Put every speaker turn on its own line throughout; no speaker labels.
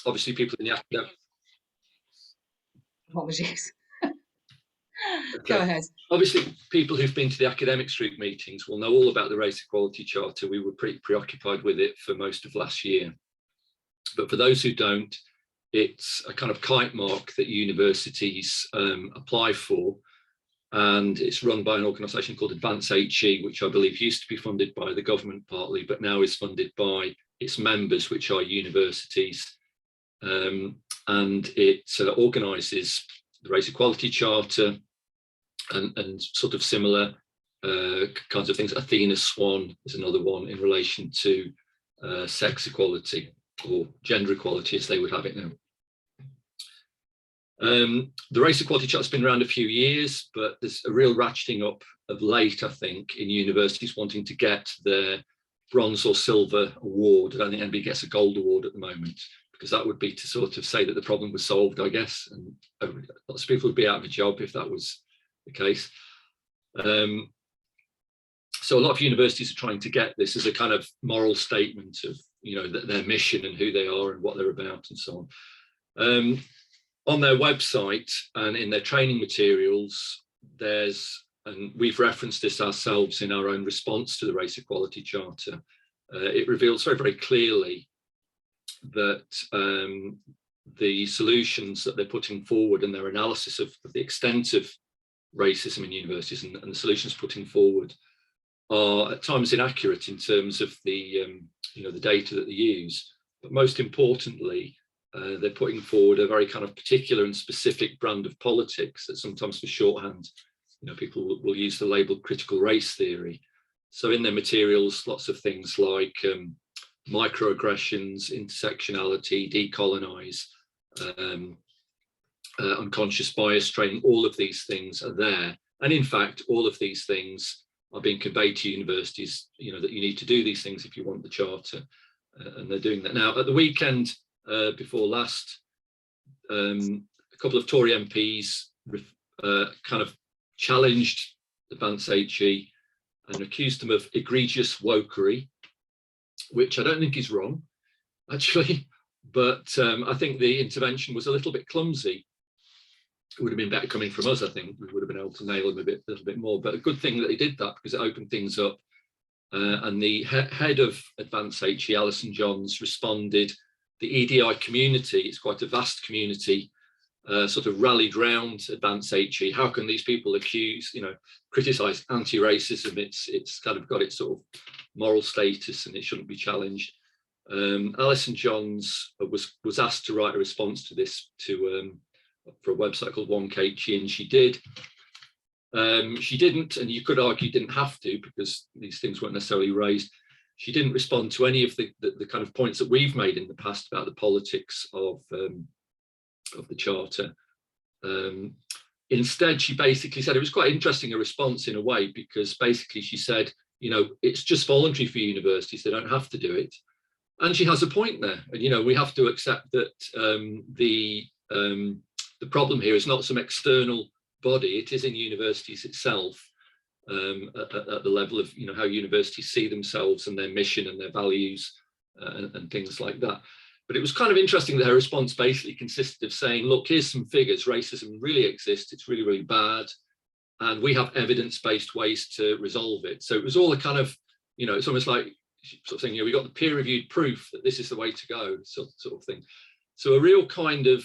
obviously people in the academic.
Apologies.
Okay.
Go ahead.
Obviously, people who've been to the academic street meetings will know all about the Race Equality Charter. We were pretty preoccupied with it for most of last year. But for those who don't, it's a kind of kite mark that universities apply for. And it's run by an organisation called Advance HE, which I believe used to be funded by the government partly, but now is funded by its members, which are universities. And it organises the Race Equality Charter and sort of similar kinds of things. Athena Swan is another one in relation to sex equality or gender equality as they would have it now. The Race Equality Charter has been around a few years, but there's a real ratcheting up of late, I think, in universities wanting to get their bronze or silver award. I don't think anybody gets a gold award at the moment, because that would be to sort of say that the problem was solved, I guess, and lots of people would be out of a job if that was the case. So a lot of universities are trying to get this as a kind of moral statement of, you know, their mission and who they are and what they're about and so on. On their website and in their training materials, and we've referenced this ourselves in our own response to the Race Equality Charter, it reveals very, very clearly that the solutions that they're putting forward and their analysis of the extent of racism in universities and the solutions putting forward are at times inaccurate in terms of the the data that they use. But most importantly, they're putting forward a very kind of particular and specific brand of politics that sometimes for shorthand, people will use the label critical race theory. So in their materials, lots of things like microaggressions, intersectionality, decolonize, unconscious bias training, all of these things are there. And in fact, all of these things are being conveyed to universities, that you need to do these things if you want the charter, and they're doing that. Now, at the weekend before last, a couple of Tory MPs kind of challenged Advance HE and accused them of egregious wokery, which I don't think is wrong, actually, but I think the intervention was a little bit clumsy. It would have been better coming from us, I think. We would have been able to nail them a little bit more, but a good thing that they did that because it opened things up. And the head of Advance HE, Alison Johns, responded. The EDI community, it's quite a vast community, sort of rallied round Advance HE. How can these people criticise anti-racism? It's kind of got its sort of moral status and it shouldn't be challenged. Alison Johns was asked to write a response to this for a website called WonKHE, and she did. She didn't, and you could argue didn't have to because these things weren't necessarily raised. She didn't respond to any of the kind of points that we've made in the past about the politics of the charter. Instead, she basically said, it was quite interesting a response in a way, because basically she said, it's just voluntary for universities, they don't have to do it. And she has a point there. And, we have to accept that the problem here is not some external body, it is in universities itself, at the level of how universities see themselves and their mission and their values and things like that. But it was kind of interesting that her response basically consisted of saying, look, here's some figures, racism really exists, it's really, really bad, and we have evidence-based ways to resolve it. So it was all a kind of, it's almost like sort of saying, we got the peer-reviewed proof that this is the way to go, sort of thing. So a real kind of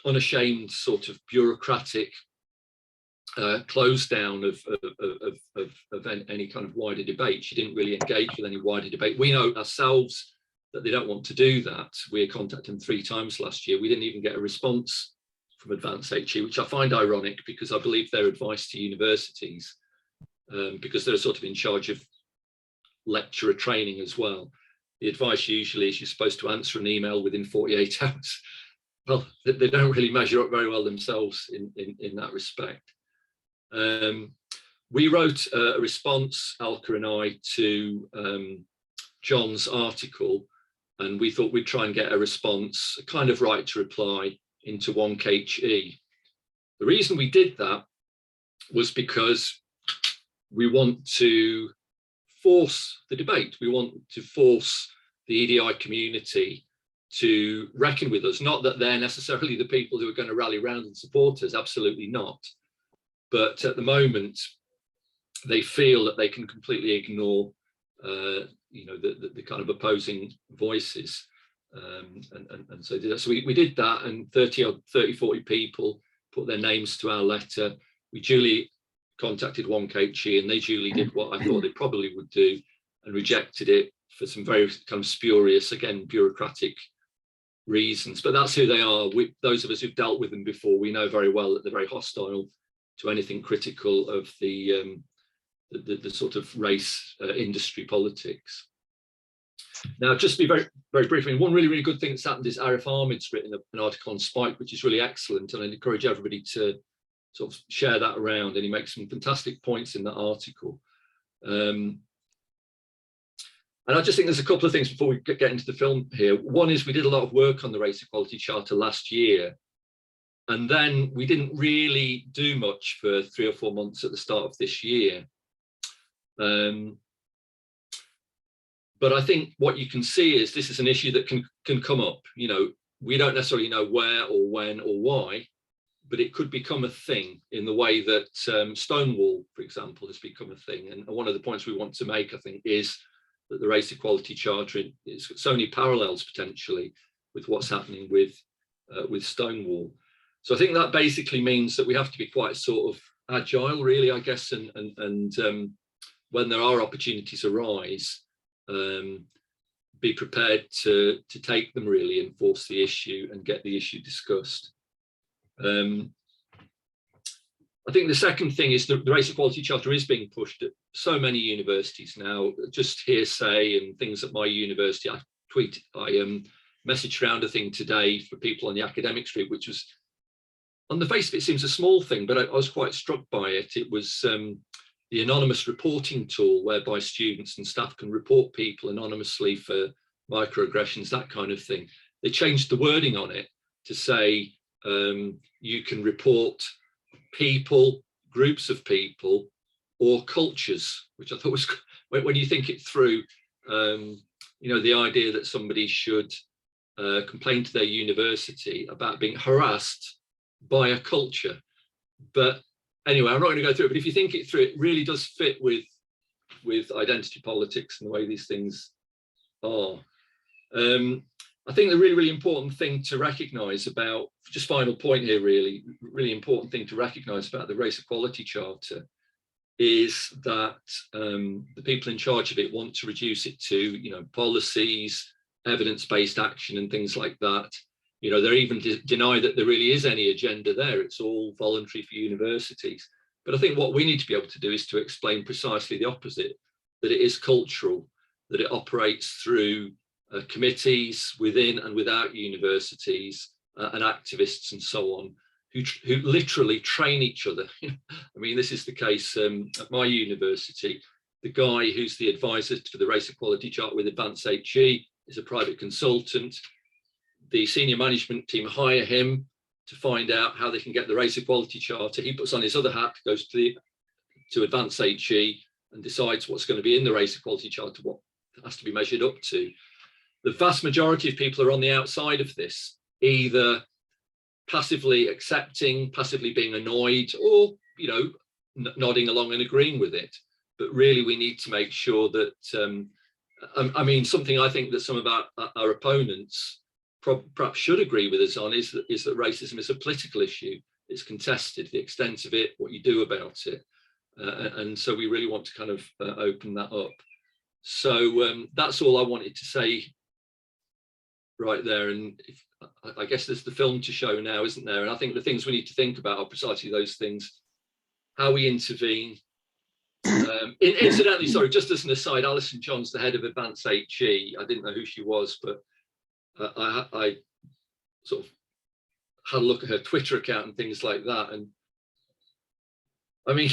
unashamed sort of bureaucratic close down of any kind of wider debate. She didn't really engage with any wider debate. We know ourselves that they don't want to do that. We contacted them 3 times last year. We didn't even get a response from Advance HE, which I find ironic because I believe their advice to universities, because they're sort of in charge of lecturer training as well. The advice usually is you're supposed to answer an email within 48 hours. Well, they don't really measure up very well themselves in that respect. We wrote a response, Alka and I, to John's article, and we thought we'd try and get a response, a kind of right to reply into WonKHE. The reason we did that was because we want to force the debate. We want to force the the EDI community to reckon with us. Not that they're necessarily the people who are going to rally around and support us, absolutely not. But at the moment, they feel that they can completely ignore, you know, the kind of opposing voices. And so we did that, and 40 people put their names to our letter. We duly contacted 1KG, and they duly did what I thought they probably would do, and rejected it for some very kind of spurious, again, bureaucratic reasons. But that's who they are. Those of us who've dealt with them before, we know very well that they're very hostile to anything critical of the sort of race industry politics. Now, just to be very, very brief, I mean, one really, really good thing that's happened is Arif Ahmed's written an article on Spike, which is really excellent, and I'd encourage everybody to sort of share that around, and he makes some fantastic points in that article. And I just think there's a couple of things before we get into the film here. One is we did a lot of work on the Race Equality Charter last year, and then we didn't really do much for 3 or 4 months at the start of this year. But I think what you can see is this is an issue that can come up. You know, we don't necessarily know where or when or why, but it could become a thing in the way that Stonewall, for example, has become a thing. And one of the points we want to make, I think, is that the Race Equality Charter is so many parallels potentially with what's happening with Stonewall. So I think that basically means that we have to be quite sort of agile, really, I guess, and when there are opportunities arise, be prepared to take them really and force the issue and get the issue discussed. I think the second thing is the Race Equality Charter is being pushed at so many universities now. Just hearsay and things at my university. I messaged around a thing today for people on the academic street, which was, on the face of it, seems a small thing, but I was quite struck by it. It was the anonymous reporting tool whereby students and staff can report people anonymously for microaggressions, that kind of thing. They changed the wording on it to say you can report people, groups of people, or cultures, which I thought was, when you think it through, you know, the idea that somebody should complain to their university about being harassed by a culture. But anyway, I'm not going to go through it, but if you think it through, it really does fit with identity politics and the way these things are. I think the really, really important thing to recognise about, just final point here, really important thing to recognise about the Race Equality Charter is that the people in charge of it want to reduce it to, you know, policies, evidence-based action and things like that. You know, they even deny that there really is any agenda there. It's all voluntary for universities. But I think what we need to be able to do is to explain precisely the opposite, that it is cultural, that it operates through committees within and without universities and activists and so on, who literally train each other. I mean, this is the case at my university. The guy who's the advisor to the Race Equality Charter with Advance HE is a private consultant. The senior management team hire him to find out how they can get the Race Equality Charter. He puts on his other hat, goes to Advance HE and decides what's going to be in the Race Equality Charter, what has to be measured up to. The vast majority of people are on the outside of this, either passively accepting, passively being annoyed, or, you know, nodding along and agreeing with it. But really, we need to make sure that, I mean, something I think that some of our opponents perhaps should agree with us on is that racism is a political issue. It's contested, the extent of it, what you do about it. And so we really want to kind of open that up. So that's all I wanted to say right there. And I guess there's the film to show now, isn't there? And I think the things we need to think about are precisely those things, how we intervene. Incidentally, sorry, just as an aside, Alison John's the head of Advance HE. I didn't know who she was, but I sort of had a look at her Twitter account and things like that. And I mean,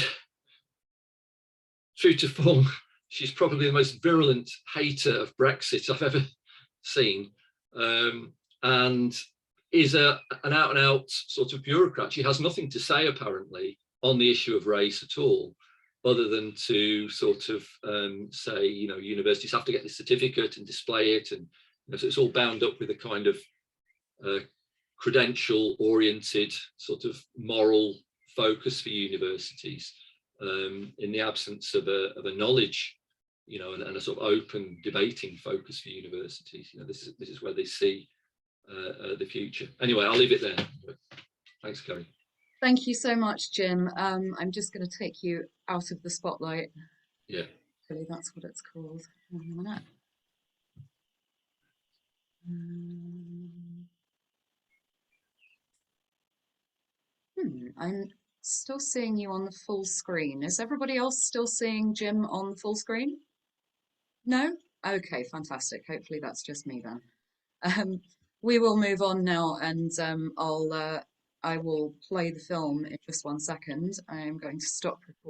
true to form, she's probably the most virulent hater of Brexit I've ever seen, and is an out and out sort of bureaucrat. She has nothing to say apparently on the issue of race at all. other than to sort of say, you know, universities have to get this certificate and display it, and you know, so it's all bound up with a kind of credential-oriented sort of moral focus for universities, in the absence of a knowledge, you know, and a sort of open debating focus for universities. You know, this is where they see the future. Anyway, I'll leave it there. Thanks, Kerry.
Thank you so much, Jim. I'm just going to take you out of the spotlight.
Yeah.
Really, that's what it's called. Hang on a minute. I'm still seeing you on the full screen. Is everybody else still seeing Jim on the full screen? No? Okay, fantastic. Hopefully that's just me then. We will move on now, and I will play the film in just 1 second. I am going to stop recording.